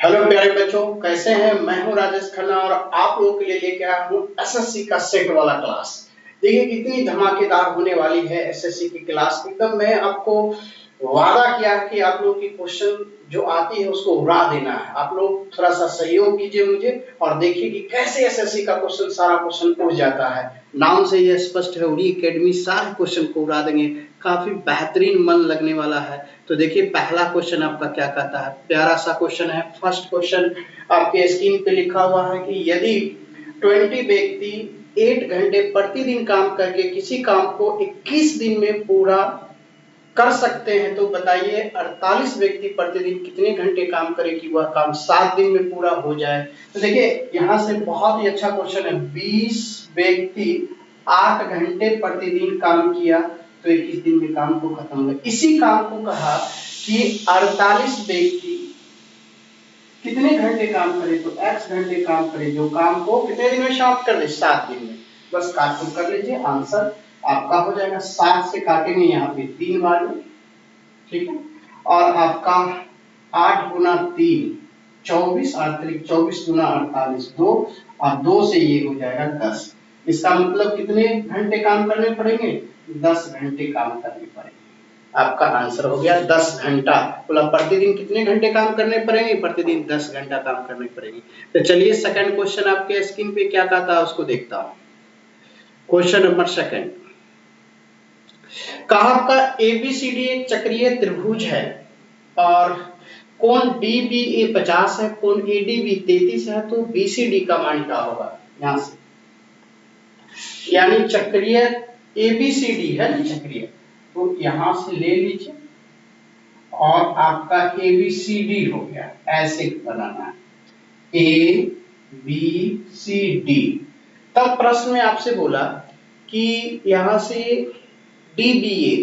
Hello प्यारे बच्चों, कैसे हैं? मैं हूं राजेश खन्ना और आप लोगों के लिए लेके आया हूं एसएससी का सेट वाला क्लास। देखिए कितनी धमाकेदार होने वाली है एसएससी की क्लास। एकदम मैं आपको वादा किया कि आप लोगों की क्वेश्चन जो आती है उसको उड़ा देना है। आप लोग थोड़ा सा सहयोग कीजिए मुझे और देखिए कि कैसे एसएससी का क्वेश्चन सारा क्वेश्चन उड़ जाता है। नाम से ये स्पष्ट है, उड़ी एकेडमी सारे क्वेश्चन को उड़ा देंगे। काफी बेहतरीन मन लगने वाला है। तो देखिए पहला क्वेश्चन आपका क्या कहता है, प्यारा सा क्वेश्चन है। फर्स्ट क्वेश्चन आपके स्क्रीन पे लिखा हुआ है कि यदि 20 व्यक्ति 8 घंटे प्रतिदिन काम करके किसी काम को 21 दिन में पूरा कर सकते हैं तो बताइए 48 व्यक्ति प्रतिदिन कितने घंटे काम करें कि वह काम 7 दिन में पूरा हो जाए। तो देखिए यहाँ से बहुत ही अच्छा क्वेश्चन है। 20 व्यक्ति 8 घंटे प्रतिदिन काम किया तो 21 दिन में काम को खत्म हो गया। इसी काम को कहा कि 48 व्यक्ति कितने घंटे काम करे तो x घंटे काम करे, जो काम को कितने दिन में समाप्त कर दे, 7 दिन में। बस काट कर लीजिए, आंसर आपका हो जाएगा। 7 से काटेंगे यहाँ पे 3 बार में, ठीक है। और आपका 8 गुना 3 24, 24 गुना 48 2, और 2 से ये हो जाएगा 10। इसका मतलब कितने घंटे काम करने पड़ेंगे, 10 घंटे काम करने पड़ेंगे। आपका आंसर हो गया 10 घंटा। बोला प्रतिदिन कितने घंटे काम करने पड़ेंगे, प्रतिदिन 10 घंटा काम करने पड़ेंगे। तो चलिए सेकंड क्वेश्चन आपके स्क्रीन पे क्या कहता है उसको देखता हूं। क्वेश्चन नंबर सेकंड, कहा आपका एबीसीडी एक चक्रीय त्रिभुज है और कोण डीबीए 50 है, कोण एडीबी 33 है, तो बीसीडी का मान क्या होगा। यहां से यानी चक्रीय एबीसीडी है ना चक्रीय, तो यहां से ले लीजिए और आपका एबीसीडी हो गया। ऐसे बनाना है ए बी सी डी। तब प्रश्न में आपसे बोला कि यहां से डीबीए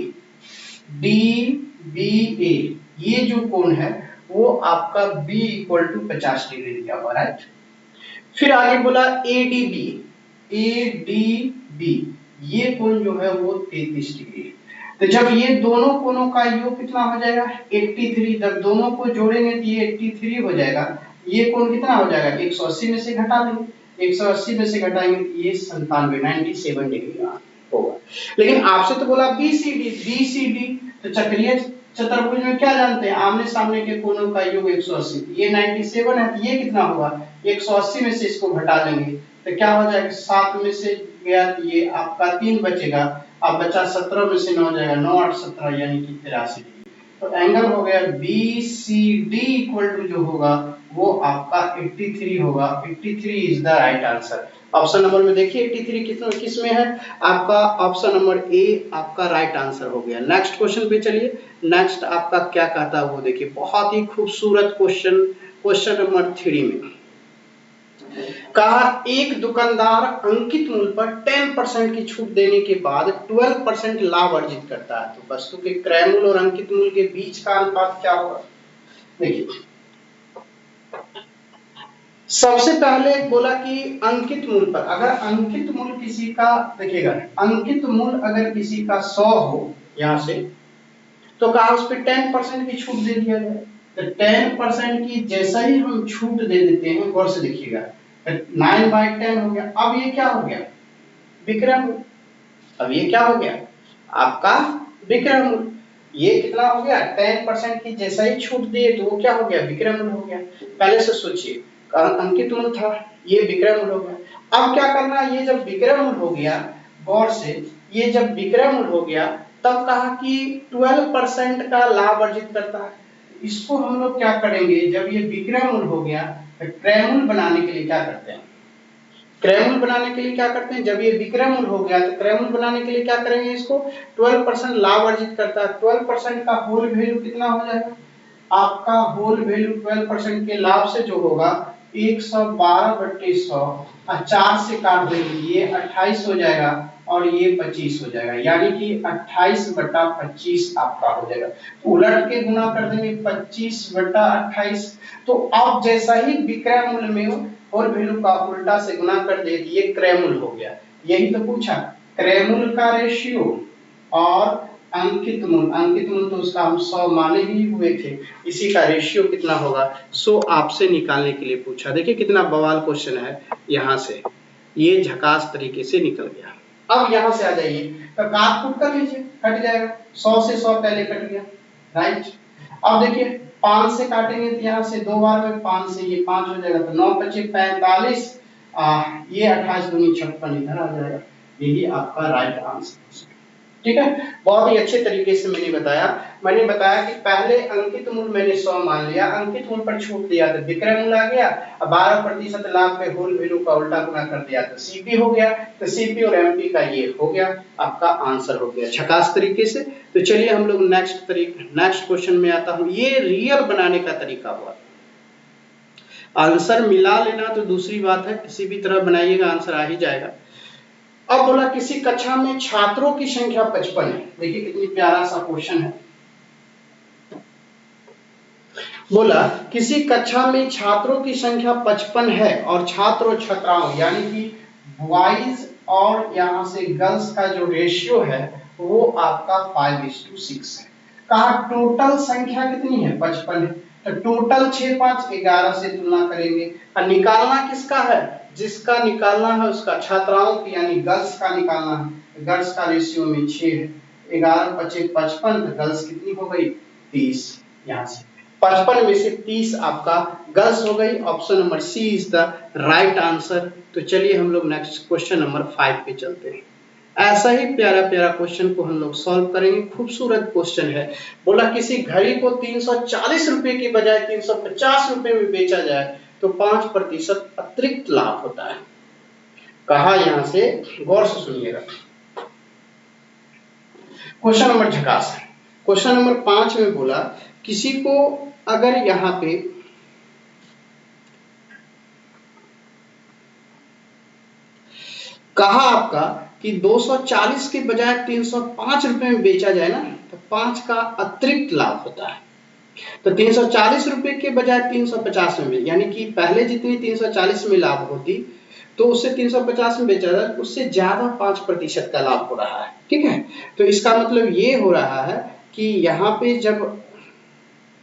डीबीए ये जो कोण है वो आपका बी इक्वल टू 50 डिग्री दिया हुआ, राइट। फिर आगे बोला एडीबी एडीबी ये कोण जो है वो 33 डिग्री है। तो जब ये दोनों कोणों का योग कितना हो जाएगा 83, जब दोनों को जोड़ेंगे तो ये 83 हो जाएगा। ये कोण कितना हो जाएगा 180 में से घटा देंगे, 180 में से घटाएंगे तो ये 97 डिग्री होगा। लेकिन आपसे तो बोला बीसीडी, तो चक्रीय चतुर्भुज में क्या जानते हैं, आमने सामने के कोणों का योग 180, ये 97 है तो ये कितना होगा 180 में से इसको घटा देंगे तो क्या हो जाएगा 7 में से गया तो ये आपका 3 बचेगा। अब बचा 17 में से 9 जाएगा, 9 8 17 यानी कि 83 डिग्री। तो एंगल हो गया BCD इक्वल टू जो होगा वो आपका 83 होगा। 83 is the right answer. Option number में देखिए 83 किस में है, आपका ऑप्शन नंबर ए आपका राइट आंसर हो गया। नेक्स्ट क्वेश्चन पे चलिए। नेक्स्ट आपका क्या कहता है वो देखिए, बहुत ही खूबसूरत क्वेश्चन। क्वेश्चन नंबर 3 में कहा एक दुकानदार अंकित मूल्य पर 10% की छूट देने के बाद 12% लाभ अर्जित करता है, तो वस्तु के क्रय मूल्य और अंकित मूल्य के बीच का अनुपात क्या होगा। देखिए सबसे पहले बोला कि अंकित मूल्य पर, अगर अंकित मूल्य किसी का देखिएगा, अंकित मूल्य अगर किसी का 100 हो यहां से, तो कहा उस पर 10% की छूट दे दिया जाए। तो 10% की जैसा ही हम छूट दे देते हैं, गौर से देखिएगा, 9/10 हो गया। अब ये क्या हो गया विक्रय मूल्य। अब ये क्या हो गया आपका विक्रय मूल्य। ये कितना हो गया 10% की जैसा ही छूट दिए तो वो क्या हो गया विक्रय मूल्य हो गया। पहले से सोचिए अंकित मूल्य था, ये विक्रय मूल्य हो गया। अब क्या करना है, ये जब विक्रय मूल्य हो गया, गौर से ये जब विक्रय मूल्य हो गया तब कहा कि 12% का लाभ अर्जित करता है। इसको हम लोग क्या करेंगे, जब ये विक्रय मूल्य हो गया तो क्रय मूल्य बनाने के लिए क्या करते हैं, क्रय मूल्य बनाने के लिए क्या करते हैं, जब ये विक्रय मूल्य हो गया तो क्रय मूल्य बनाने के लिए क्या करेंगे, इसको 12% लाभ अर्जित करता है। 12% का होल वैल्यू कितना हो जाएगा, आपका होल वैल्यू 12% के लाभ से जो होगा 112/100, 4 से काट देंगे ये 28 हो जाएगा और ये 25 हो जाएगा, यानी कि 28/25 आपका हो जाएगा। उलट के गुना कर देंगे 25/28। तो अब जैसा ही विक्रय मूल्य में और वैल्यू का उल्टा से गुना कर दे ये क्रय मूल्य हो गया। यही तो पूछा, क्रय मूल्य का रेशियो और अंकित मूल तो उसका हम 100 माने ही हुए थे, इसी का रेशियो कितना होगा 100 आपसे निकालने के लिए पूछा। देखिए कितना बवाल क्वेश्चन है, यहाँ से ये झकास तरीके से निकल गया। अब यहाँ से आ जाइए तो काट कुट कर लीजिए, कट जाएगा, 100 से 100 पहले कट गया, राइट। अब देखिए 5 से काटेंगे तो यहाँ से 2 बार में 5 से ये 5 हो जाएगा, तो 9 पचे 45, ये 28 दूनी 56 इधर आ जाएगा, यही आपका राइट आंसर। ठीक है, बहुत ही अच्छे तरीके से मैंने बताया कि पहले अंकित मूल मैंने 100 मान लिया, अंकित मूल पर छूट दिया तो विक्रय मूल आ गया, अब 12% लाभ पे होल वैल्यू का उल्टा गुना कर दिया तो सीपी हो गया, तो सीपी और एमपी का ये हो गया, आपका आंसर हो गया झकास तरीके से। तो चलिए हम लोग नेक्स्ट क्वेश्चन में आता हूं। ये रियल बनाने का तरीका हुआ, आंसर मिला लेना तो दूसरी बात है, किसी भी तरह बनाइएगा आंसर आ ही जाएगा। अब बोला किसी कक्षा में छात्रों की संख्या 55 है, देखिए कितनी प्यारा सा क्वेश्चन है। बोला किसी कक्षा में छात्रों की संख्या 55 है और छात्र और छात्राओं यानी कि बॉयज और यहां से गर्ल्स का जो रेशियो है वो आपका 5:6 है। कहा टोटल संख्या कितनी है 55 है, तो टोटल 6 5 11 से तुलना करेंगे और निकालना किसका है, जिसका निकालना है उसका, छात्राओं की यानी गर्ल्स का निकालना है, गर्ल्स का रेशियो में 6 है, 11 पचे 55 तो गर्ल्स कितनी हो गई 30, यहाँ से 55 में से 30 आपका गर्ल्स हो गई। Option number C is the right answer. तो चलिए हम लोग नेक्स्ट क्वेश्चन नंबर 5 पे चलते हैं। ऐसा ही प्यारा प्यारा क्वेश्चन को हम लोग सॉल्व करेंगे, खूबसूरत क्वेश्चन है। बोला किसी घड़ी को 340 रुपए की बजाय 350 रुपए में बेचा जाए तो 5% अतिरिक्त लाभ होता है। कहा यहां से गौर से सुनिएगा, क्वेश्चन नंबर झकास है। क्वेश्चन नंबर 5 में बोला किसी को अगर यहां पे कहा आपका कि 240 के बजाय 305 रुपए में बेचा जाए ना तो 5 का अतिरिक्त लाभ होता है। तो 340 रुपए के बजाय 350 में, यानी कि पहले जितनी 340 में लाभ होती तो उससे 350 में बेचा जाए, उससे ज्यादा 5% का लाभ हो रहा है। ठीक है, तो इसका मतलब ये हो रहा है कि यहाँ पे जब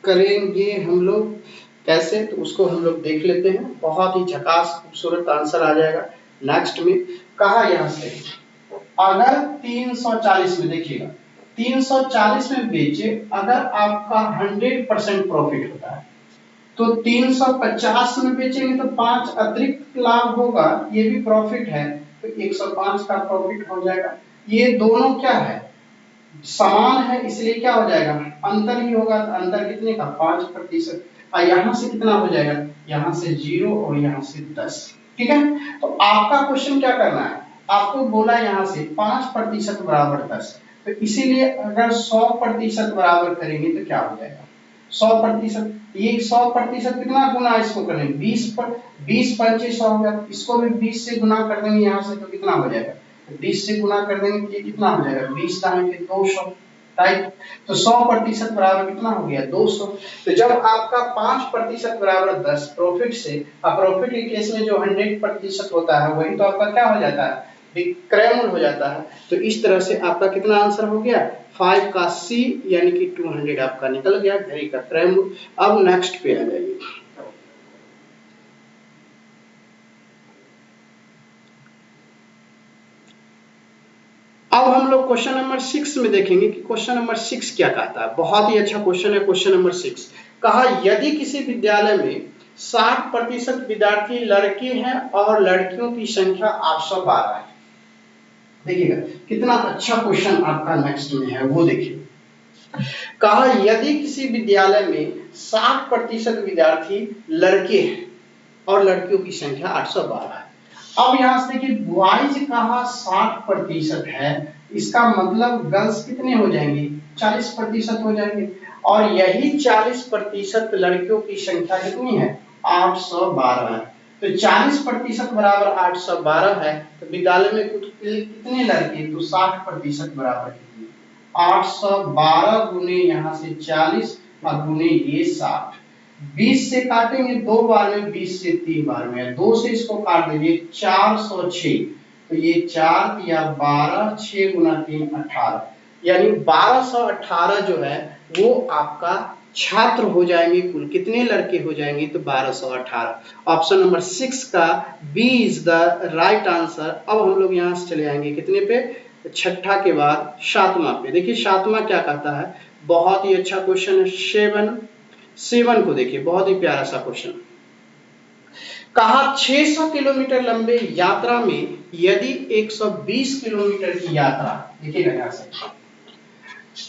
करेंगे हम लोग कैसे, तो उसको हम लोग देख लेते हैं। बहुत ही झकास खूबसूरत आंसर आ जाएगा नेक्स्ट में। कहा यहां से अगर 340 में, देखिएगा 340 में बेचे, अगर आपका 100% प्रॉफिट होता है तो 350 में बेचेंगे तो 5 अतिरिक्त लाभ होगा, ये भी प्रॉफिट है तो 105 का प्रॉफिट हो जाएगा। ये दोनों क्या है समान है, इसलिए क्या हो जाएगा अंतर ही होगा, तो अंतर कितने का 5%। और यहाँ से कितना हो जाएगा, यहाँ से 0 और यहाँ से 10। ठीक है, तो आपका क्वेश्चन क्या करना है, आपको बोला यहाँ से 5% बराबर 10, तो इसीलिए अगर 100% बराबर करेंगे तो क्या हो जाएगा 100%, ये 100% कितना गुना इसको करेंगे 20 पंचे 100 हो गया, इसको भी 20 से गुना कर देंगे यहाँ से तो कितना हो जाएगा 20 से गुना कर देंगे तो ये कितना हो जाएगा 20 टाइम के 200, राइट। तो 100% बराबर कितना हो गया 200। तो जब आपका 5% बराबर 10 प्रॉफिट से, अब प्रॉफिट के केस में जो 100% होता है वही तो आपका क्या हो जाता है विक्रय मूल्य हो जाता है। तो इस तरह से आपका कितना आंसर हो गया 5 का सी यानी कि 200 आपका निकल गया घड़ी का क्रय मूल्य। अब नेक्स्ट पे आ जाइए। अब हम लोग क्वेश्चन नंबर 6 में देखेंगे कि क्वेश्चन नंबर 6 क्या कहता है। बहुत ही अच्छा क्वेश्चन है क्वेश्चन नंबर 6। कहा यदि किसी विद्यालय में 60% विद्यार्थी लड़के हैं और लड़कियों की संख्या 812 है। देखिएगा कितना अच्छा क्वेश्चन आपका नेक्स्ट में है, वो देखिए। कहा यदि किसी विद्यालय में 60% विद्यार्थी लड़के हैं और लड़कियों की संख्या 812 है। अब यहां से देखिए बॉयज कहा 60% है, इसका मतलब गर्ल्स कितने हो जाएंगे 40% हो जाएंगे, और यही 40% लड़कियों की संख्या कितनी है 812 है। तो 40% बराबर 812 है, तो विद्यालय में कितने लड़के, तो 60% बराबर कितने 812 गुने यहाँ से 40 और गुने ये 60। 20 से काटेंगे 2 बार में, 20 से 3 बार में, 2 से इसको काट दीजिए 406, तो ये 4 या 12, 6 गुना 3 18, यानी 1218 जो है वो आपका छात्र हो जाएंगे। कुल कितने लड़के हो जाएंगे? तो 1218। ऑप्शन नंबर 6 का B is the right answer. अब हम लोग यहाँ से चले आएंगे कितने पे? छठा के बाद सातवां पे। देखिए सातवां क्या कहता है, बहुत ही अच्छा क्वेश्चन है। 7 को देखिए, बहुत ही प्यारा सा क्वेश्चन। कहा 600 किलोमीटर लंबे यात्रा में यदि 120 किलोमीटर की यात्रा, देखिएगा यहाँ से,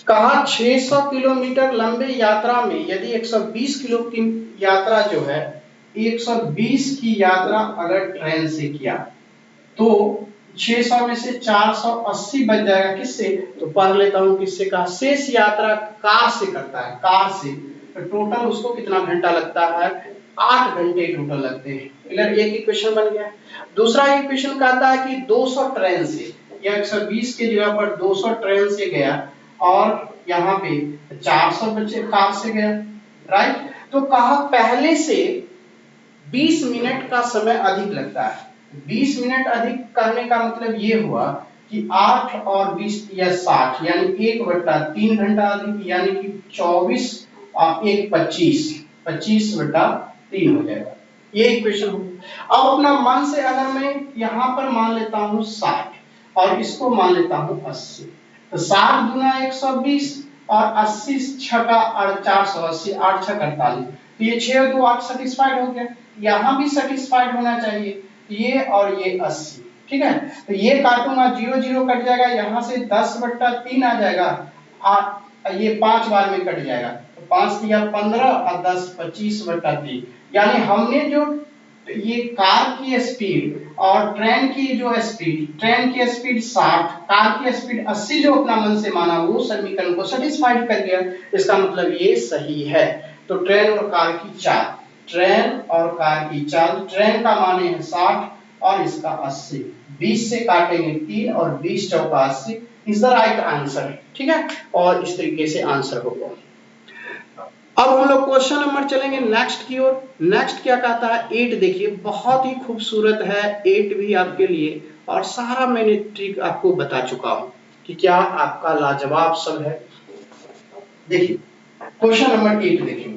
कहा 600 किलोमीटर लंबे यात्रा में यदि 120 किलो की यात्रा जो है, 120 की यात्रा अगर ट्रेन से किया तो 600 में से 480 बच जाएगा। किससे? तो पढ़ लेता हूं किससे कहा। शेष यात्रा कार से करता है, कार से, तो टोटल उसको कितना घंटा लगता है? 8 घंटे टोटल लगते हैं। क्लियर? एक इक्वेशन बन गया। दूसरा इक्वेशन कहता है कि 200 ट्रेन से, या 120 की जगह पर 200 ट्रेन से गया और यहाँ पे 400 बच्चे कार से गया, राइट। तो कहा पहले से 20 मिनट का समय अधिक लगता है। 20 मिनट अधिक करने का मतलब ये हुआ कि 8 और 20 या 60, यानी 1/3 घंटा अधिक, यानी कि 24 और 1 25, 25/3 हो जाएगा। ये इक्वेशन हो गया। अब अपना मन से अगर मैं यहाँ पर मान लेता हूँ 60 और इसको मान लेता हूँ 80, तो 60 गुना 120 और 80 छका 480, 8 छक 48, तो ये 6 2 8 सेटिस्फाइड हो गया। यहाँ भी सेटिस्फाइड होना चाहिए, ये और ये 80, ठीक है। तो ये काटूंगा, 0 0 कट जाएगा, यहाँ से 10/3 आ जाएगा, ये 5 बार में कट जाएगा, तो 5 दिया 15 और 10 25/3। यानी हमने जो ये कार की स्पीड और ट्रेन की जो स्पीड, ट्रेन की स्पीड 60, कार की स्पीड 80 जो अपना मन से माना, वो समीकरण को सेटिस्फाइड कर गया। इसका मतलब ये सही है। तो ट्रेन और कार की चाल, ट्रेन और कार की चाल, ट्रेन का माने है 60 और इसका 80, 20 से काटेंगे 3 और 20 चौका 80 इज द राइट आंसर, ठीक है। और इस तरीके से आंसर होगा। अब हम लोग क्वेश्चन नंबर चलेंगे नेक्स्ट की ओर। नेक्स्ट क्या कहता है? 8 देखिए, बहुत ही खूबसूरत है 8 भी आपके लिए, और सारा मैंने ट्रिक आपको बता चुका हूं कि क्या आपका लाजवाब सब है। देखिए क्वेश्चन नंबर 8 देखिए,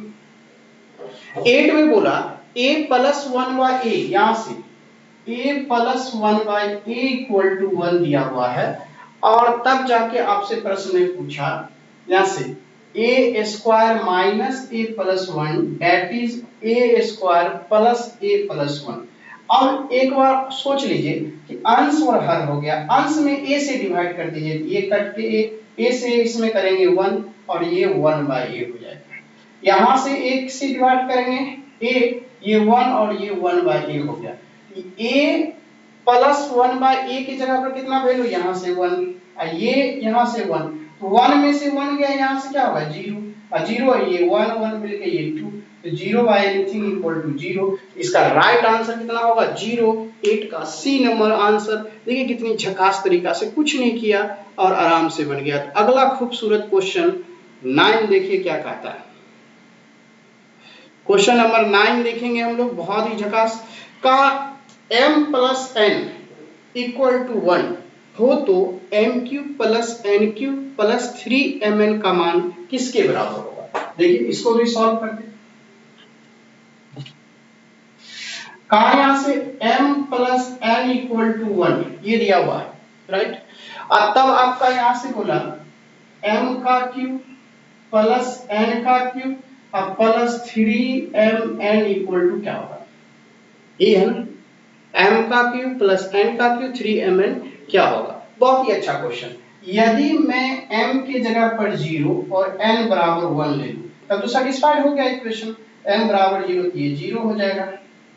8 में बोला a + 1/a, यहां से a + 1/a = 1 दिया हुआ है, और तब जाके आपसे प्रश्न ने पूछा यहां से a² - a + 1 that is a² + a + 1। अब एक बार सोच लीजिए कि अंश और हर हो गया, अंश में a से डिवाइड कर दीजिए, ये कट के a से इसमें करेंगे 1 और ये 1/a हो जाएगा। यहां से 1 से डिवाइड करेंगे a, ये 1 और ये 1/a हो गया। a + 1/a की जगह पर कितना वैल्यू? यहाँ से 1, ये यहाँ से 1, तो 1 में से 1 गया, यहाँ से क्या होगा? 0, और 0 ये 1 1 मिलके ये 2, तो 0/anything = 0। इसका राइट आंसर कितना होगा? 0। 8 का सी नंबर आंसर। देखिए कितनी झकास तरीका से, कुछ नहीं किया और आराम से बन गया। तो अगला खूबसूरत क्वेश्चन 9 देखिए क्या कहता है। क्वेश्चन नंबर 9 देखेंगे हम लोग, बहुत ही झकास। का m + n = 1 हो तो m³ + n³ + 3mn का मान किसके बराबर होगा? देखिए इसको भी सॉल्व करते हैं। कहा यहां से m + n = 1, ये दिया हुआ है, राइट। और तब आपका यहां से बोला m³ + n³ प्लस 3mn = क्या होगा? ये है ना, m³ + n³ 3mn क्या होगा? बहुत ही अच्छा क्वेश्चन। यदि मैं m की जगह पर 0 और n = 1 ले लूं, तब तो सेटिस्फाइड हो गया इक्वेशन। m = 0 तो ये 0 हो जाएगा,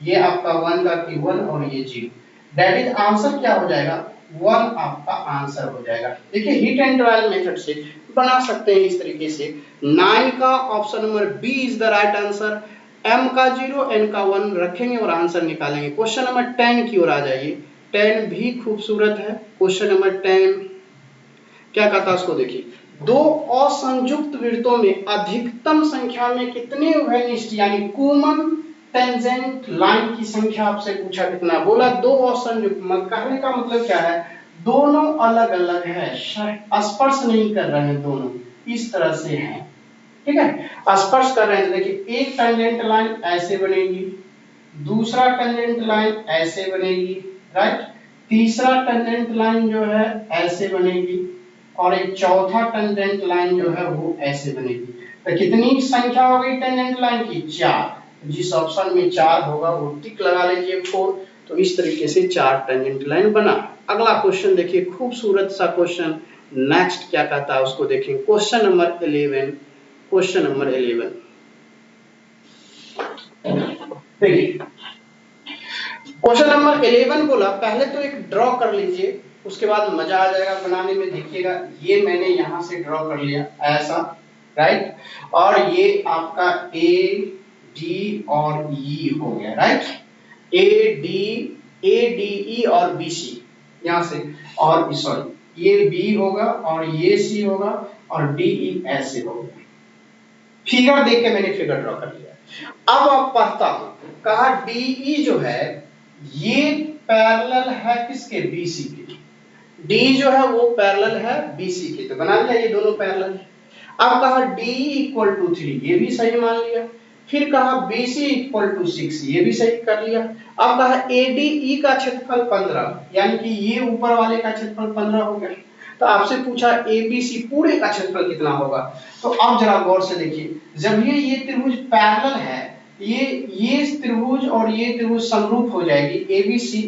ये आपका 1 और ये 0, दैट इज आंसर क्या हो जाएगा? 1 आपका आंसर हो जाएगा। देखिए हिट एंड ट्रायल मेथड से बना सकते हैं इस तरीके से। 9 का option number B is the right answer. m का 0, n का 1 रखेंगे और आंसर निकालेंगे। क्वेश्चन नंबर 10 की ओर आ जाइए। 10 भी खूबसूरत है। क्वेश्चन नंबर 10 क्या कहता है उसको देखिए। दो असंयुक्त वृत्तों में अधिकतम संख्या में कितने उभयनिष्ठ यानी कॉमन टेंजेंट लाइन की संख्या आपसे पूछा कितना? बोला दो असंयुक्त, कहने का मतलब क्या है? दोनों अलग अलग है, स्पर्श नहीं कर रहे हैं, दोनों इस तरह से हैं, ठीक है। स्पर्श कर रहे हैं तो देखिए एक टेंजेंट लाइन ऐसे बनेगी, दूसरा टेंजेंट लाइन ऐसे बनेगी, राइट, तीसरा टेंजेंट लाइन जो है ऐसे बनेगी, और एक चौथा टेंजेंट लाइन जो है वो ऐसे बनेगी। तो कितनी संख्या हो गई टेंजेंट लाइन की? 4। जिस ऑप्शन में 4 होगा वो टिक लगा लीजिए 4। तो इस तरीके से 4 टेंजेंट लाइन बना। अगला क्वेश्चन देखिए, खूबसूरत सा क्वेश्चन। नेक्स्ट क्या कहता है उसको देखें। Question number 11। क्वेश्चन नंबर 11 देखिए, क्वेश्चन नंबर 11 बोला, पहले तो एक ड्रॉ कर लीजिए, उसके बाद मजा आ जाएगा बनाने में। देखिएगा ये मैंने यहां से ड्रॉ कर लिया ऐसा, राइट, और ये आपका ए डी और ई हो गया, राइट, ए डी ई और बी सी यहां से, और सॉरी ये बी होगा और ये सी होगा और डी ई ऐसे हो गया। फिगर देख के मैंने फिगर ड्रॉ कर लिया। अब आप पढ़ता हूं, कहा डीई जो है ये पैरेलल है किसके? बीसी के। डी जो है वो पैरेलल है बीसी के, तो बना लिया ये दोनों पैरेलल है। अब कहा डी इक्वल टू 3, ये भी सही मान लिया। फिर कहा बीसी इक्वल टू 6, ये भी सही कर लिया। अब कहा एडीई का क्षेत्रफल 15, यानी कि ये ऊपर वाले का क्षेत्रफल 15 हो गया। तो आपसे पूछा एबीसी पूरे का क्षेत्रफल कितना होगा। तो अब जरा गौर से देखिए, जब ये त्रिभुज पैरेलल है, ये त्रिभुज और ये त्रिभुज समरूप हो जाएगी एबीसी,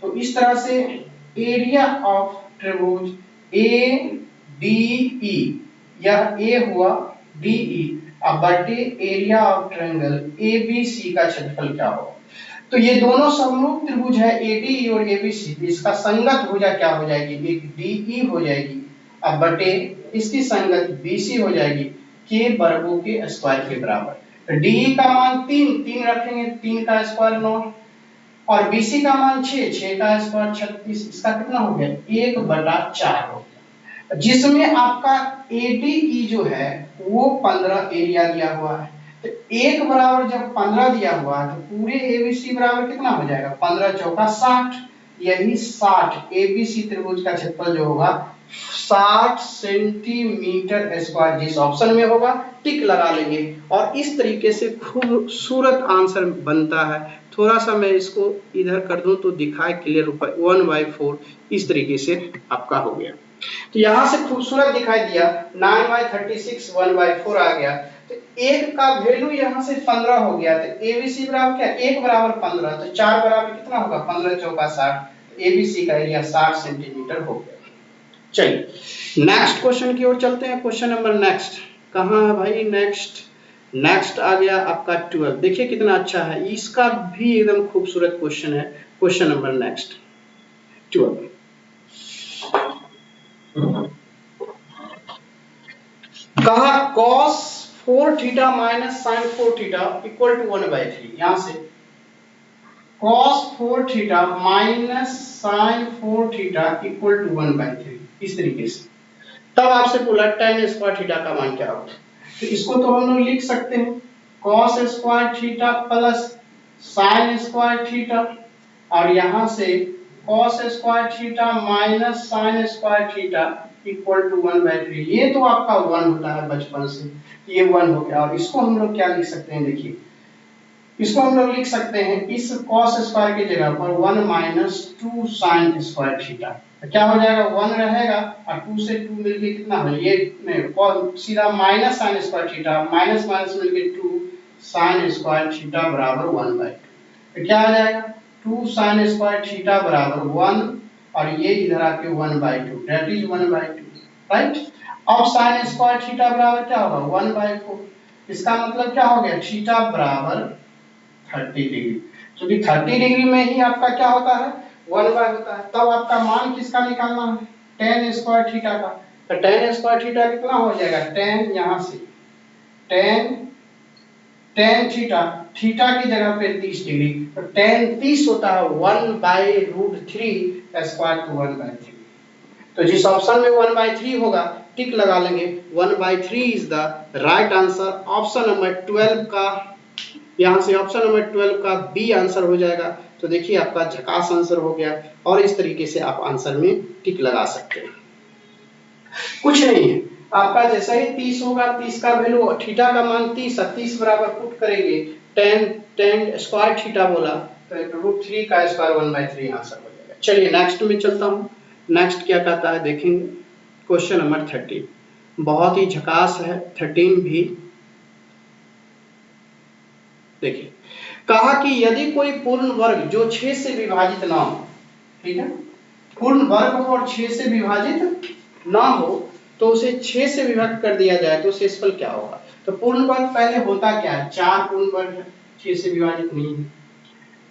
तो इस तरह से एरिया ऑफ त्रिभुज ए डी ई, यह ए हुआ डीई, अब बटे एरिया ऑफ ट्रायंगल एबीसी का क्षेत्रफल क्या होगा। तो ये दोनों समरूप त्रिभुज है एडी और एबीसी, इसका संगत भुजा क्या हो जाएगी? एक डीई हो जाएगी, अब बटे इसकी संगत बीसी हो जाएगी के वर्गों के स्क्वायर के बराबर। तो डीई का मान 3 रखेंगे, 3 का स्क्वायर 9, और बीसी का मान 6 का स्क्वायर 36, इसका कितना हो गया? 1/4 हो गया, जिसमें आपका एडीई जो है वो 15 एरिया दिया हुआ है। तो 1 बराबर जब 15 दिया हुआ है तो पूरे एबीसी बराबर कितना हो जाएगा? 15 चौका 60, यही 60 एबीसी त्रिभुज का क्षेत्रफल जो होगा 60 सेंटीमीटर स्क्वायर, जिस ऑप्शन में होगा टिक लगा लेंगे। और इस तरीके से खूबसूरत आंसर बनता है। थोड़ा सा मैं इसको इधर कर दूं तो दिखाए क्लियर, 1/4 इस तरीके से आपका हो गया। तो यहां से खूबसूरत दिखाई दिया, 9/36 1/4 आ गया। तो 1 का वैल्यू यहां से 15 हो गया, तो एबीसी बराबर क्या? 1 बराबर 15, तो 4 बराबर कितना होगा? 15 चौका 60, एबीसी का एरिया 60 सेंटीमीटर हो गया। चलिए नेक्स्ट क्वेश्चन की ओर चलते हैं। क्वेश्चन नंबर नेक्स्ट कहां है भाई? नेक्स्ट आ गया आपका 12। देखिए कितना अच्छा है, इसका भी एकदम खूबसूरत क्वेश्चन है। क्वेश्चन नंबर नेक्स्ट 12 कहा cos 4 theta minus sin 4 theta equal to 1/3। यहां से cos 4 theta minus sin 4 theta equal to 1/3, इस तरीके से। तब आपसे बोला tan स्क्वायर थीटा का मान क्या होगा। तो इसको तो हम लोग लिख सकते हैं cos square theta plus sin square theta, और यहां से cos square theta minus sin square theta equal to 1/3। ये तो आपका 1 होता है बचपन से, ये 1 हो गया। और इसको हम लोग क्या लिख सकते हैं? देखिए इसको हम लोग लिख सकते हैं इस cos स्क्वायर की जगह पर 1 माइनस 2 sin स्क्वायर थीटा। तो क्या हो जाएगा? 1 रहेगा और 2 से 2 मिलके कितना हो? ये सीधा minus sin square theta, minus minus मिलके 2 sin स्क्वायर थीटा बराबर 1/2। तो क्या आ जाएगा? 2 sin स्क्वायर थीटा बराबर 1, और ये इधर आके 1/2, दैट इज 1/2, राइट। अब sin स्क्वायर थीटा बराबर क्या होगा? 1/4। इसका मतलब क्या हो गया? थीटा बराबर 30 डिग्री। क्योंकि 30 डिग्री में ही आपका क्या होता है? 1/2 होता है। तब आपका मान किसका निकालना है? tan स्क्वायर थीटा का। तो tan स्क्वायर थीटा कितना हो जाएगा? tan यहां से tan थीटा, थीटा की जगह पे 30 डिग्री, तो tan 30 होता है 1/√3 स्क्वायर टू 1/3। तो जिस ऑप्शन में 1/3 होगा टिक लगा लेंगे। 1/3 is the right answer. Option number 12 का, यहां से ऑप्शन नंबर 12 का बी आंसर हो जाएगा। तो देखिए आपका झकास आंसर हो गया। और इस तरीके से आप आंसर में टिक लगा सकते हैं। कुछ नहीं है, आपका जैसा ही 30 होगा, 30 का वैल्यू थीटा का मान 30 है, 30 बराबर पुट करेंगे tan स्क्वायर थीटा बोला तो √3 का स्क्वायर 1/3 आंसर हो जाएगा। चलिए नेक्स्ट में चलता हूं। नेक्स्ट क्या कहता है देखेंगे, क्वेश्चन नंबर 13 बहुत ही झकास है। 13 भी देखिए, कहा कि यदि कोई पूर्ण वर्ग जो 6 से विभाजित ना हो, ठीक है, पूर्ण वर्ग हो और 6 से विभाजित ना हो तो उसे 6 से विभक्त कर दिया जाए तो शेषफल क्या होगा। तो पूर्ण वर्ग पहले होता क्या है, 4 पूर्ण वर्ग है, 6 से विभाजित नहीं है।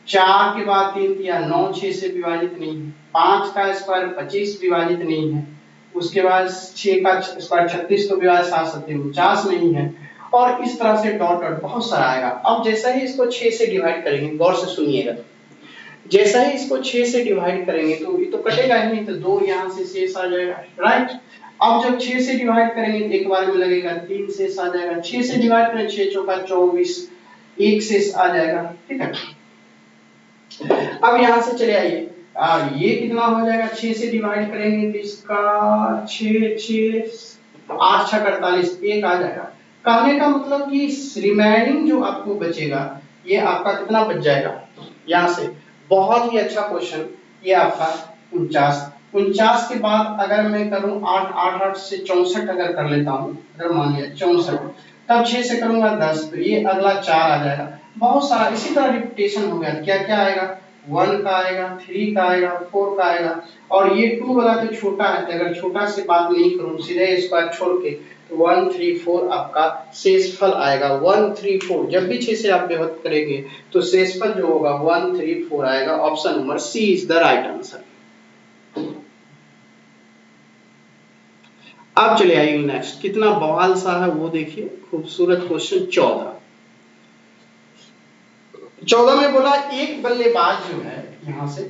4 के बाद 3 किया 9, 6 से विभाजित नहीं है। 5 का स्क्वायर 25 विभाजित नहीं है। उसके बाद 6 का स्क्वायर 36 तो विभाजित 7 7 49 नहीं है। और इस तरह से डॉट डॉट बहुत सारा आएगा। अब जैसा ही इसको 6 से डिवाइड करेंगे, गौर से सुनिएगा, जैसा ही इसको 6 से डिवाइड करेंगे तो ये तो कटेगा ही नहीं, तो 2 यहाँ से शेष आ जाएगा, राइट। अब जब 6 से डिवाइड करेंगे तो एक बार में लगेगा 3 शेष आ जाएगा। 6 से डिवाइड करें 6 चौका 24, 1 शेष आ जाएगा, ठीक है। अब यहाँ से चले आइए, ये कितना हो जाएगा, 6 से डिवाइड करेंगे तो इसका 6 6 8 6 48, 1 आ जाएगा। कहने का मतलब कि रिमेनिंग जो आपको बचेगा ये आपका कितना बच जाएगा यहाँ से। बहुत ही अच्छा क्वेश्चन ये आपका 49 के बाद अगर मैं करूं 8 8 8 से 64 अगर कर लेता हूं, अगर मान लिया 64, तब 6 से करूंगा 10, तो ये अगला 4 आ जाएगा। बहुत सारा इसी तरह रिपीटेशन हो गया। क्या क्या आएगा, 1 का आएगा, 3 का आएगा, 4 का आएगा। और ये 2 वाला तो छोटा है, अगर छोटा से बात नहीं करूं सीधे स्क्वायर छोड़ के तो 1 3 4 आपका शेषफल आएगा। 1 3 4 जब भी 6 से आप विभक्त करेंगे तो शेषफल जो होगा 1 3 4 आएगा। Option number C is the right answer. अब चले आइए नेक्स्ट, कितना बवाल सा है वो देखिए, खूबसूरत क्वेश्चन 14 में बोला एक बल्लेबाज जो है, यहां से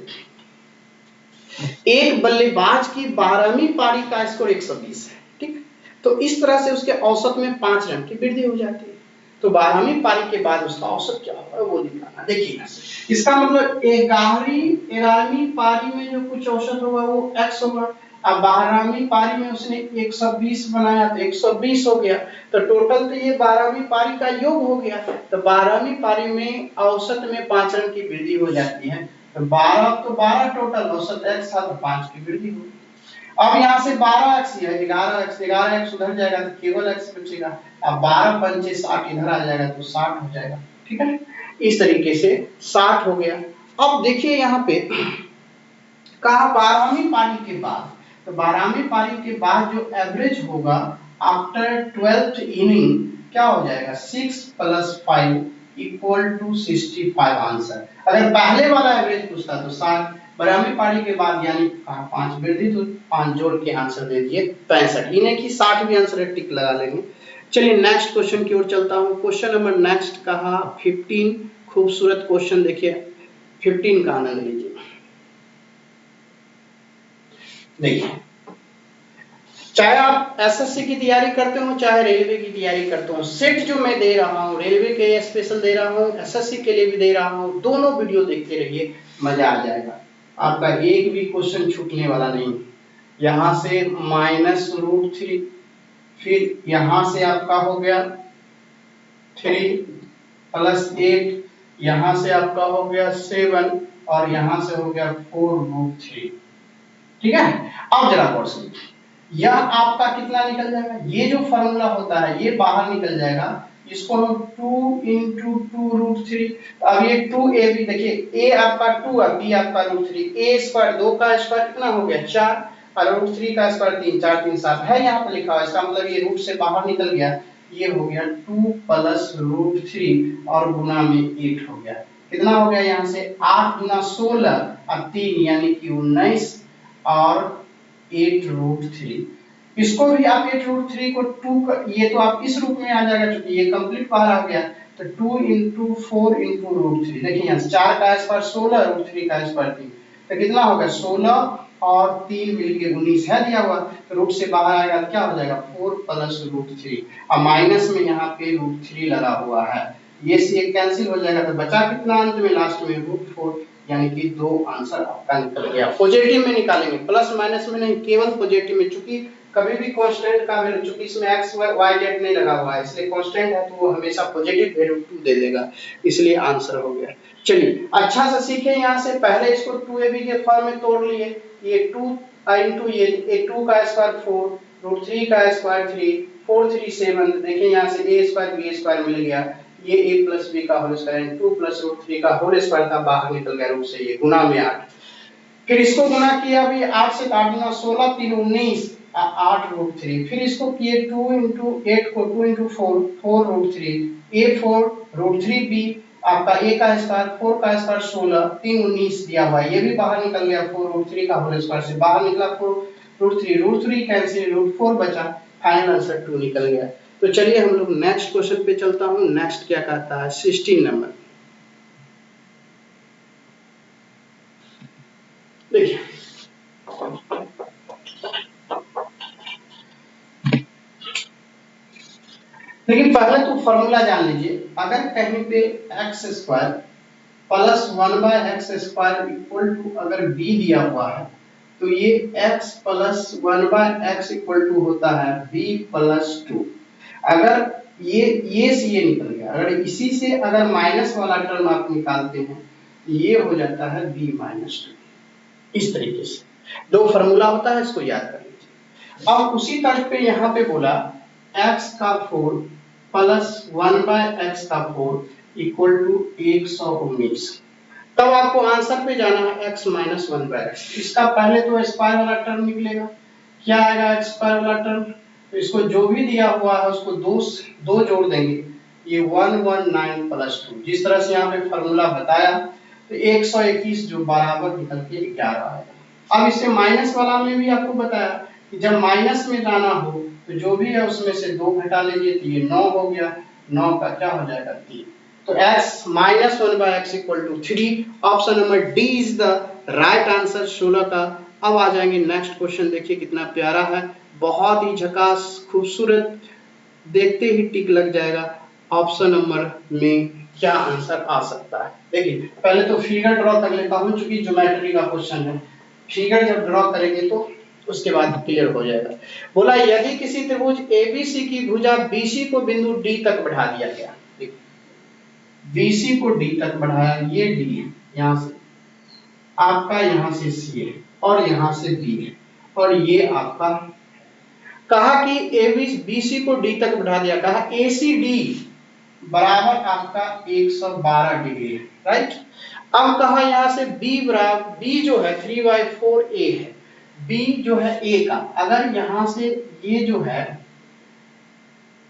एक बल्लेबाज की 12वीं पारी का स्कोर 120 है, ठीक। तो इस तरह से उसके औसत में 5 रन की वृद्धि हो जाती है। तो 12वीं पारी के बाद उसका औसत क्या होगा वो दिखाना। देखिए इसका मतलब 11वीं पारी में जो कुछ औसत होगा वो x होगा। अब 12वीं पारी में उसने 120 बनाया तो 120 हो गया, तो टोटल तो ये 12वीं पारी का योग हो गया। तो 12वीं पारी में औसत में 5 रन की वृद्धि हो जाती है। तो 12 तो 12 टोटल, औसत x था तो 5 की वृद्धि होगी। अब यहाँ से 12x है, 11x उधर जाएगा तो केवल x बचेगा। अब 12 पंचे 60 इधर आ जाएगा तो 60 हो जाएगा, ठीक है। इस तरीके से 60 हो गया। अब देखिए यहाँ पे कहा 12वीं पारी के बाद, तो 12वीं पारी के बाद जो एवरेज होगा आफ्टर 12th इनिंग क्या हो जाएगा, 6 + 5 = 65 आंसर। अगर पहले वाला एवरेज पूछता तो 60, 12वीं पारी के बाद यानी 5 वृद्धि तो 5 जोड़ के आंसर दे दिए 65। इन्हें की 60 भी आंसर है, टिक लगा लेंगे। चलिए नेक्स्ट क्वेश्चन की ओर चलता हूं। क्वेश्चन नंबर नेक्स्ट कहा 15, खूबसूरत क्वेश्चन देखिए, 15 का आनंद लीजिए। देखिए चाहे आप एसएससी की तैयारी करते हो चाहे रेलवे की तैयारी करते हो, सेट जो मैं दे रहा हूँ रेलवे के लिए स्पेशल दे रहा हूँ, एसएससी के लिए भी दे रहा हूँ, दोनों वीडियो देखते रहिए, मजा आ जाएगा। आपका एक भी क्वेश्चन छूटने वाला नहीं। यहाँ से -√3, फिर यहाँ से आपका हो गया 3 + 8, यहाँ से आपका हो गया 7 और यहाँ से हो गया 4√3, ठीक है। अब जरा गौर से यह आपका कितना निकल जाएगा, ये जो फॉर्मूला होता है ये बाहर निकल जाएगा, इसको हम 2 × 2√3। अब ये 2a भी देखिए, a आपका 2 है, b आपका √3, a² 2 का स्क्वायर कितना हो गया 4 और √3 का स्क्वायर 3, 4 3 7 है यहाँ पे लिखा हुआ। इसका मतलब ये रूट से बाहर निकल गया, ये हो गया 2 + √3 और गुना में 8 हो गया। कितना हो गया यहाँ से 8 × 16 और 3 यानी कि 19 और 8√3। इसको भी आप 8√3 को 2 ये तो आप इस रूप में आ जाएगा, क्योंकि ये कंप्लीट बाहर आ गया। तो 2 × 4 × √3, देखिए यहाँ 4 का स्क्वायर 16, √3 का स्क्वायर 3, तो कितना होगा 16 और 3 मिलके 19 है दिया हुआ। तो रूट से बाहर आएगा तो क्या हो जाएगा 4 + √3 और माइनस में यहाँ पे √3 लगा हुआ है। ये से ये कैंसिल हो जाएगा, तो बचा कितना अंत में लास्ट में √4, यानी कि 2 आंसर आपका निकल गया। पॉजिटिव में निकालेंगे, प्लस माइनस में नहीं, केवल पॉजिटिव में, चूंकि कभी भी कांस्टेंट का वैल्यू, चूंकि इसमें x y z नहीं लगा हुआ है इसलिए कांस्टेंट है तो वो हमेशा पॉजिटिव वैल्यू 2 दे देगा, इसलिए आंसर हो गया। चलिए अच्छा से सीखें, यहाँ से पहले इसको 2ab के फॉर्म में तोड़ लिए, ये 2 into ये 2 का स्क्वायर 4, √3 का स्क्वायर 3, 4 3 7, देखिए यहाँ से a स्क्वायर b स्क्वायर मिल गया, ये a प्लस b का होल स्क्वायर 2 प्लस √3 का होल स्क्वायर था, बाहर निकल गया रूट से, ये गुना में 8, फिर इसको गुना किया भी 8 से काट दूंगा, 16 3 19, 8 √3, फिर इसको किए 2 into 8 को 2 into 4, 4 √3, a 4 √3b, आपका a का स्क्वायर 4 का स्क्वायर 16, 3 19 दिया हुआ है, ये भी बाहर निकल गया, 4 √3 का होल स्क्वायर से बाहर निकला 4 √3 कैंसिल, √4 बचा, फाइनल आंसर 2 निकल गया। तो चलिए हम लोग नेक्स्ट क्वेश्चन पे चलता हूँ। नेक्स्ट क्या कहता है, 16 नंबर देखिए, लेकिन पहले तो फॉर्मूला जान लीजिए, अगर कहीं पे x square plus 1/x² equal to अगर b दिया हुआ है, तो ये x plus 1/x equal to होता है b प्लस 2। अगर ये से ये निकल गया, अगर इसी से अगर माइनस वाला टर्म आप निकालते हैं, ये हो जाता है b माइनस 2। इस तरीके से दो फॉर्मूला होता है, इसको याद कर लीजिए। अब उसी तर्ज पे यहाँ पे बोला x का 4 प्लस 1/x का 4 इक्वल टू 119, तब आपको आंसर पे जाना है x माइनस 1/x। इसका पहले तो स्क्वायर वाला टर्म निकलेगा, क्या आएगा x स्क्वायर वाला टर्म, तो इसको जो भी दिया हुआ है उसको दो जोड़ देंगे, ये 119 प्लस 2, जिस तरह से यहाँ पे फॉर्मूला बताया, तो 121 जो बराबर निकल के 11 आएगा। अब इससे माइनस वाला में भी आपको बताया कि जब माइनस में जाना हो तो जो भी है उसमें से 2 घटा लीजिए, तो ये 9 हो गया, 9 का क्या हो जाएगा 3, तो x minus 1/x equal to 3। Option number D is the right answer 16 का। अब आ जाएंगे नेक्स्ट क्वेश्चन, देखिए कितना प्यारा है, बहुत ही झकास खूबसूरत, देखते ही टिक लग जाएगा। ऑप्शन नंबर में क्या आंसर आ सकता है, देखिए पहले तो फिगर ड्रॉ कर लेता हूं, चूंकि ज्योमेट्री का क्वेश्चन है, फिगर जब ड्रॉ करेंगे तो उसके बाद क्लियर हो जाएगा। बोला यदि किसी त्रिभुज एबीसी की भुजा बीसी को बिंदु डी तक बढ़ा दिया गया, बीसी को डी तक बढ़ाया, ये डी है, यहां से आपका, यहां से सी है और यहां से बी है, और ये आपका, कहा कि एबीसी को डी तक बढ़ा दिया, कहा एसीडी बराबर आपका 112 डिग्री है, राइट। अब कहा यहां से बी बराबर, बी जो है 3/4 है, बी जो है ए का, अगर यहां से ये जो है,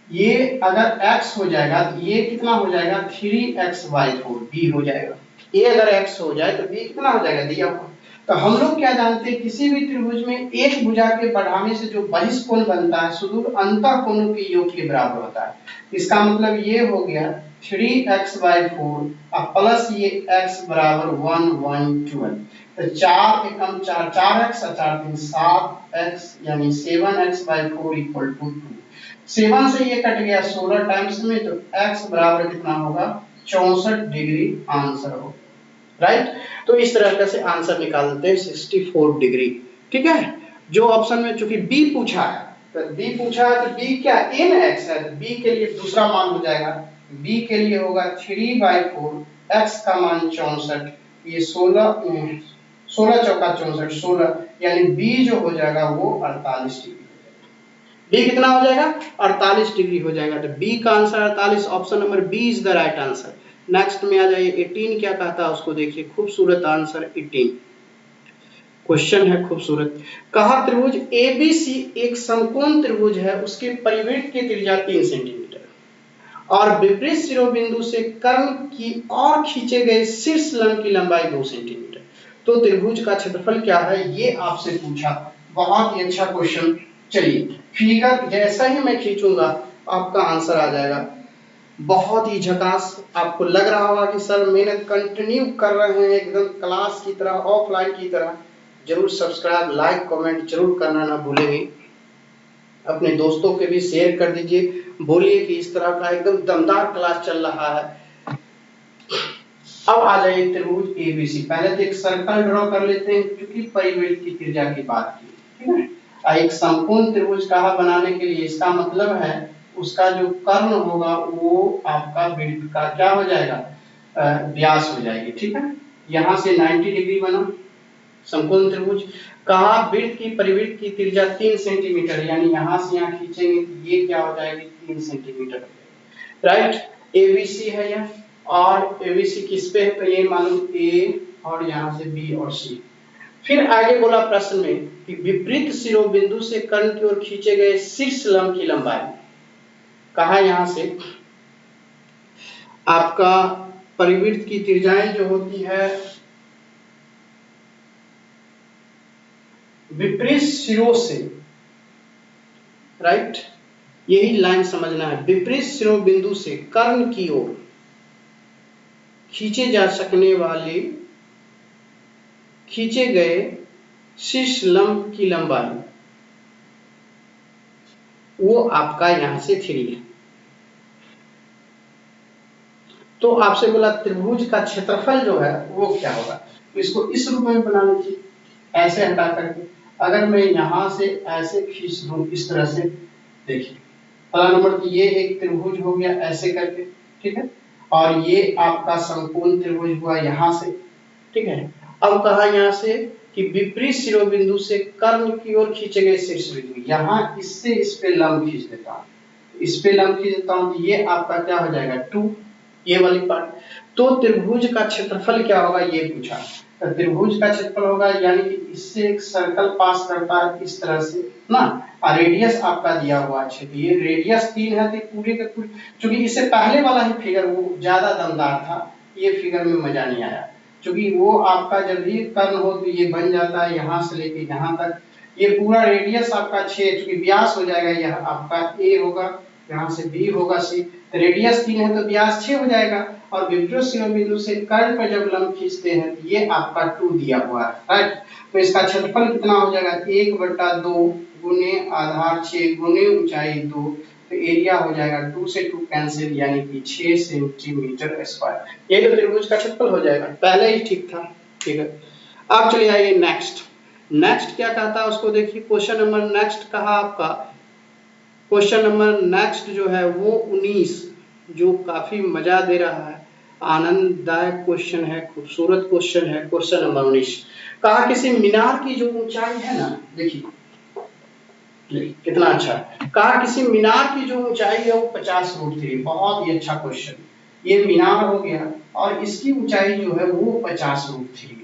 ये अगर x हो जाएगा तो ये कितना हो जाएगा 3x/4 b हो जाएगा, a अगर x हो जाए तो b कितना हो जाएगा दिया हुआ। तो हम लोग क्या जानते हैं, किसी भी त्रिभुज में एक भुजा के बढ़ाने से जो बहिष्कोण बनता है सुदूर अंतः कोणों के योग के बराबर होता है। इसका मतलब ये हो गया 3x/4 और प्लस ये x बराबर 112, तो 4 एकम 4, 4x और 4 3 7x, यानी 7x/4 इक्वल टू 2। 7 से ये कट गया 16 टाइम्स में, तो x बराबर कितना होगा 64 डिग्री आंसर हो, राइट। तो इस तरह से आंसर निकाल देते हैं 64 डिग्री, ठीक है। जो ऑप्शन में चूंकि बी पूछा है, तो बी पूछा है तो बी क्या इन x है, तो बी के लिए दूसरा मान हो जाएगा, बी के लिए होगा 3/4, x का मान 64, ये 16 चौका 64, 16, यानी बी जो हो जाएगा वो 48 डिग्री, बी कितना हो जाएगा 48 डिग्री हो जाएगा। तो बी का answer 48, option number B is the right answer. Next में आ जाइए 18 क्या कहता है उसको देखिए, खूबसूरत आंसर 18 क्वेश्चन है खूबसूरत। कहा त्रिभुज एबीसी एक समकोण त्रिभुज है, उसके परिवृत्त की त्रिज्या 3 सेंटीमीटर और विपरीत शिरोबिंदु से कर्ण की और खींचे गए शीर्ष लंब की लंबाई 2 सेंटीमीटर, तो त्रिभुज का क्षेत्रफल क्या है, ये आपसे पूछा। बहुत ही अच्छा क्वेश्चन। चलिए फिगर जैसा ही मैं खींचूंगा आपका आंसर आ जाएगा, बहुत ही झकास। आपको लग रहा होगा कि सर मेहनत कंटिन्यू कर रहे हैं एकदम क्लास की तरह, ऑफलाइन की तरह। जरूर सब्सक्राइब लाइक कमेंट जरूर करना ना भूलेंगे, अपने दोस्तों के भी शेयर कर दीजिए, बोलिए कि इस तरह का एकदम दमदार क्लास चल रहा है। अब आ जाइए त्रिभुज एबीसी। पहले तो एक सर्कल ड्रॉ कर लेते हैं क्योंकि परिवृत्त की त्रिज्या की बात की, ठीक है। एक समकोण त्रिभुज कहा बनाने के लिए इसका मतलब है उसका जो कर्ण होगा वो आपका वृत्त का क्या हो जाएगा, व्यास हो जाएगी, ठीक है। यहाँ से 90 डिग्री बना समकोण त्रिभुज। कहा वृत्त की परिवृत्त की त्रिज्या 3 सेंटीमीटर, यानी यहाँ से यहाँ खींचेंगे तो ये क्या हो जाएगी 3 सेंटीमीटर, राइट। एबीसी है यह, और एबीसी किस पे है तो ये मालूम ए और यहाँ से बी और सी। फिर आगे बोला प्रश्न में कि विपरीत शिरोबिंदु से कर्ण की ओर खींचे गए शीर्ष लंब की लंबाई। कहा यहाँ से आपका परिवृत्त की त्रिज्याएं जो होती है विपरीत सिरों से, राइट, यही लाइन समझना है। विपरीत शिरोबिंदु से कर्ण की ओर खींचे जा सकने वाले खींचे गए शीर्ष लंब की लंबाई वो आपका यहां से 3 है। तो आपसे बोला त्रिभुज का क्षेत्रफल जो है वो क्या होगा, तो इसको इस रूप में बना लीजिए, ऐसे हटा करके। अगर मैं यहां से ऐसे खींच दूं इस तरह से, देखिए पहला नंबर की ये एक त्रिभुज हो गया ऐसे करके, ठीक है, और ये आपका समकोण त्रिभुज हुआ यहां से, ठीक है। अब कहा यहाँ से कि विपरीत शिरोबिंदु से कर्ण की ओर खींचे गए शीर्ष बिंदु, यहाँ इससे इस पे लंब खींच देता हूँ, इस पे लंब खींच देता हूँ तो ये आपका क्या हो जाएगा 2, ये वाली पार्ट। तो त्रिभुज का क्षेत्रफल क्या होगा ये पूछा, तो त्रिभुज का क्षेत्रफल होगा यानी कि इससे एक सर्कल पास करता है इस तरह से ना, और रेडियस आपका दिया हुआ है, ये रेडियस 3 है, तो पूरे का पूरे, क्योंकि इससे पहले वाला ही फिगर वो ज्यादा दमदार था, ये फिगर में मजा नहीं आया, क्योंकि वो आपका जब भी कर्ण हो तो ये बन जाता है यहाँ से लेके यहाँ तक, ये पूरा रेडियस आपका 6, क्योंकि व्यास हो जाएगा, यह आपका ए होगा, यहाँ से बी होगा सी, रेडियस 3 है तो व्यास 6 हो जाएगा, और विपरीत शिरोबिंदु से कर्ण पर जब लंब खींचते हैं तो ये आपका 2 दिया हुआ है, राइट। तो इसका क्षेत्रफल कितना हो जाएगा 1/2 गुने आधार 6 गुने ऊंचाई 2, तो एरिया हो जाएगा 2 से 2 कैंसिल, यानी कि 6 सेंटीमीटर स्क्वायर। ये तो त्रिभुज का क्षेत्रफल हो जाएगा, पहले ही ठीक था, ठीक है। अब चलिए आइए नेक्स्ट। नेक्स्ट क्या कहता है उसको देखिए, क्वेश्चन नंबर नेक्स्ट कहा आपका, क्वेश्चन नंबर नेक्स्ट जो है वो 19, जो काफी मजा दे रहा है, आनंददायक क्वेश्चन है, खूबसूरत क्वेश्चन है। क्वेश्चन नंबर 19 कहा किसी मीनार की जो ऊंचाई है ना, देखिए कितना अच्छा है। कहा किसी मीनार की जो ऊंचाई है वो 50√3, बहुत ही अच्छा क्वेश्चन। ये मीनार हो गया और इसकी ऊंचाई जो है वो 50√3,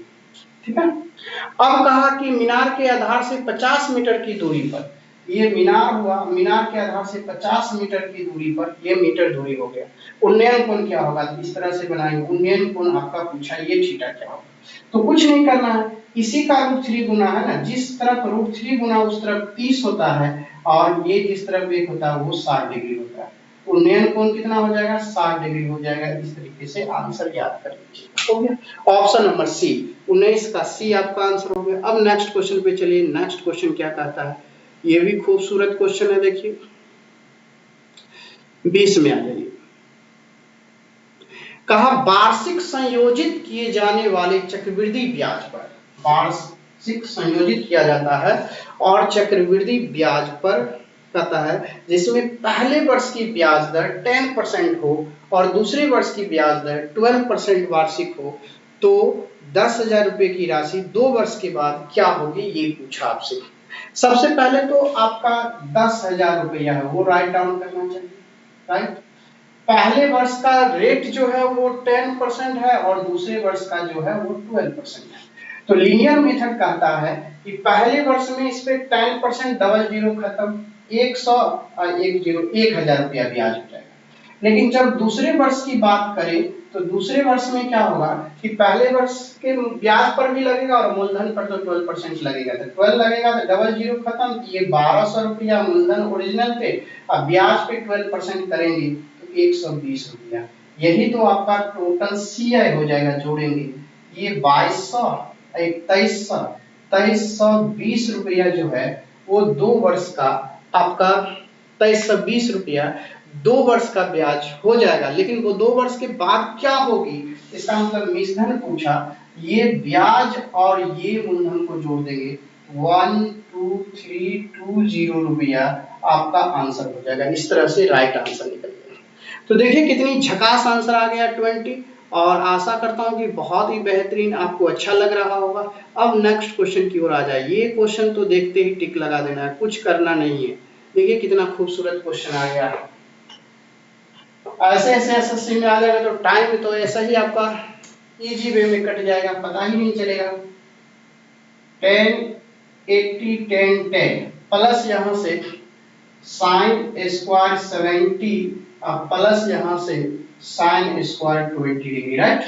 ठीक है। अब कहा कि मीनार के आधार से 50 मीटर की दूरी पर, ये मीनार हुआ, मीनार के आधार से 50 मीटर की दूरी पर, ये मीटर दूरी हो गया, उन्नयन कोण क्या होगा, इस तरह से बनाएंगे, उन्नयन कोण आपका पूछा, ये थीटा क्या होगा, तो कुछ नहीं करना है, इसी का √3 गुना है ना, जिस तरफ √3 गुना उस तरफ 30 होता है, और ये जिस तरफ 1 होता है वो 60 डिग्री होता है, उन्नयन कोण कितना हो जाएगा 60 डिग्री हो जाएगा। इस तरीके से आंसर याद कर लीजिए, हो गया ऑप्शन नंबर सी, 19 का सी आपका आंसर हो गया। अब नेक्स्ट क्वेश्चन पे चलिए, नेक्स्ट क्वेश्चन क्या कहता है, ये भी खूबसूरत क्वेश्चन है, देखिए 20 में आ जाइए। कहा वार्षिक संयोजित किए जाने वाले चक्रवृद्धि ब्याज पर, वार्षिक संयोजित किया जाता है और चक्रवृद्धि ब्याज पर कहता है जिसमें पहले वर्ष की ब्याज दर 10% हो और दूसरे वर्ष की ब्याज दर 12% वार्षिक हो, तो 10,000 रुपए की राशि 2 वर्ष के बाद क्या होगी ये पूछा आपसे। सबसे पहले तो आपका 10,000 रुपया है वो राइट डाउन करना चाहिए, राइट। पहले वर्ष का रेट जो है वो 10% है और दूसरे वर्ष का जो है वो 12% है। तो लीनियर मेथड कहता है कि पहले वर्ष में इस पे 10% डबल जीरो खत्म, 1,000 रुपया ब्याज हो जाएगा। लेकिन जब दूसरे वर्ष की बात करें तो दूसरे वर्ष में क्या होगा कि पहले वर्ष के ब्याज पर भी लगेगा और मूलधन पर तो 12% लगेगा, तो 12 लगेगा तो डबल जीरो खत्म, तो ये 1,200 रुपया मूलधन ओरिजिनल पे, अब ब्याज पे 12% करेंगे तो 120 रुपया, यही तो आपका टोटल CI हो जाएगा, जोड़ेंगे ये 2,200 2300 2320 रुपया जो है वो 2 वर्ष का आपका 2320 रुपया 2 वर्ष का ब्याज हो जाएगा। लेकिन वो 2 वर्ष के बाद क्या होगी, इसका मतलब मिस ने पूछा ये ब्याज और ये मूलधन को जोड़ देंगे 12320 रुपया आपका आंसर हो जाएगा। इस तरह से राइट आंसर निकल गया। तो देखिए कितनी झकास आंसर आ गया 20, और आशा करता हूं कि बहुत ही बेहतरीन आपको अच्छा लग रहा होगा। अब नेक्स्ट क्वेश्चन की ओर आ जाए। ये क्वेश्चन तो देखते ही टिक लगा देना है, कुछ करना नहीं है। देखिए कितना खूबसूरत क्वेश्चन आ गया है। ऐसे ऐसे एसएससी में आ जाएगा तो टाइम तो ऐसा ही आपका इजी वे में कट जाएगा, पता ही नहीं चलेगा। 10 80 10 10 प्लस यहाँ से साइन स्क्वायर 70 और प्लस यहाँ से साइन स्क्वायर 20 डिग्री, राइट।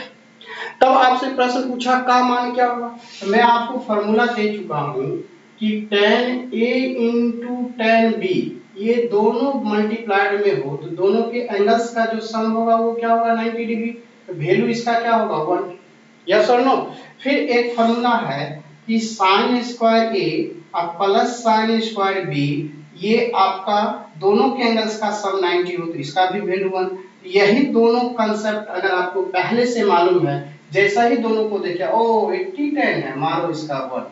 तब आपसे प्रश्न पूछा का मान क्या होगा, तो मैं आपको फॉर्मूला दे चुका हूं कि tan A into tan B ये दोनों मल्टीप्लाइड में हो तो दोनों के एंगल्स का जो सम होगा वो क्या होगा 90 डिग्री। तो वैल्यू इसका क्या होगा 1, यस और नो। फिर एक फॉर्मूला है कि साइन स्क्वायर A और प्लस साइन स्क्वायर B ये आपका दोनों के एंगल्स का सम 90 हो तो इसका भी वैल्यू 1। यही दोनों कंसेप्ट अगर आपको पहले से मालूम है, जैसा ही दोनों को देखा ओ 80 10 है मारो इसका 1,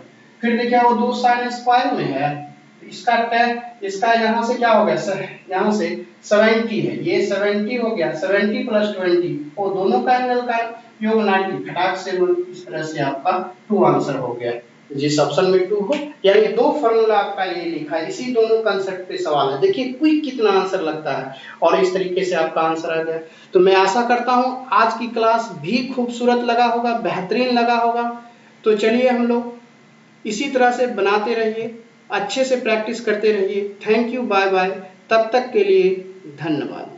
फिर देखिए वो 2 साइन स्क्वायर में है तो इसका tan इसका यहाँ से क्या हो गया सर, यहाँ से 70 है, ये 70 हो गया, 70 प्लस 20 वो दोनों का एंगल का योग 90 फटाक से 1। इस तरह से आपका 2 आंसर हो गया। जिस ऑप्शन में 2 हो यानी 2 फार्मूला आपका ये लिखा है, इसी दोनों कांसेप्ट पे सवाल है। देखिए क्विक कितना आंसर लगता है और इस तरीके से आपका आंसर आ गया। तो मैं आशा करता हूं आज की क्लास भी खूबसूरत लगा होगा, बेहतरीन लगा होगा। तो चलिए हम लोग इसी तरह से बनाते रहिए, अच्छे से प्रैक्टिस करते रहिए। थैंक यू, बाय बाय, तब तक के लिए धन्यवाद।